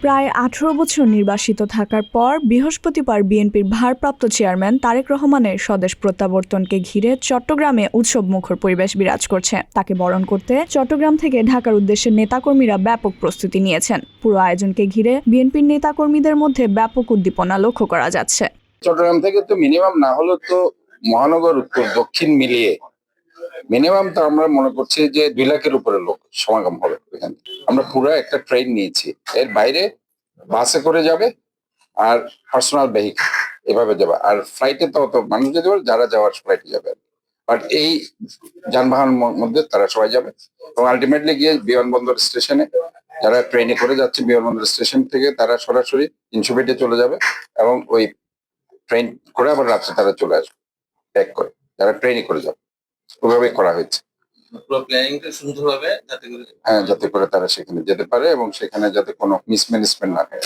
প্রায় ১৮ বছর নির্বাসিত থাকার পর বৃহস্পতিবার বিএনপির ভারপ্রাপ্ত চেয়ারম্যান তারেক রহমানের স্বদেশ প্রত্যাবর্তনকে ঘিরে চট্টগ্রামে উৎসবমুখর পরিবেশ বিরাজ করছে। তাকে বরণ করতে চট্টগ্রাম থেকে ঢাকার উদ্দেশ্যে নেতাকর্মীরা ব্যাপক প্রস্তুতি নিয়েছেন। পুরো আয়োজনকে ঘিরে বিএনপির নেতাকর্মীদের মধ্যে ব্যাপক উদ্দীপনা লক্ষ্য করা যাচ্ছে। চট্টগ্রাম থেকে তো মিনিমাম না হলেও তো মহানগর উত্তর দক্ষিণ মিলিয়ে মিনিমাম তো আমরা মনে করছি যে 2 লাখের উপরে লোক সমাগম হবে এখানে। আমরা পুরো একটা ট্রেন নিয়েছি, এর বাইরে বাসে করে যাবে আর পার্সোনাল ভেহিকল এভাবে যাবে, আর ফ্লাইটে তো অত মানুষ যেতে পারে, যারা যাওয়ার ফ্লাইটে যাবে। বাট এই যানবাহন মধ্যে তারা সবাই যাবে এবং আলটিমেটলি গিয়ে বিমানবন্দর স্টেশনে যারা ট্রেনে করে যাচ্ছে, বিমানবন্দর স্টেশন থেকে তারা সরাসরি ইনসুবেটে চলে যাবে এবং ওই ট্রেন করে আবার রাত্রে তারা চলে আসবে ব্যাক করে, যারা ট্রেনে করে যাবে। ওভাবে করা হয়েছে পুরো প্ল্যানিংটা সুন্দরভাবে, যাতে করে তারা সেখানে যেতে পারে এবং সেখানে যাতে কোনো মিসম্যানেজমেন্ট না হয়।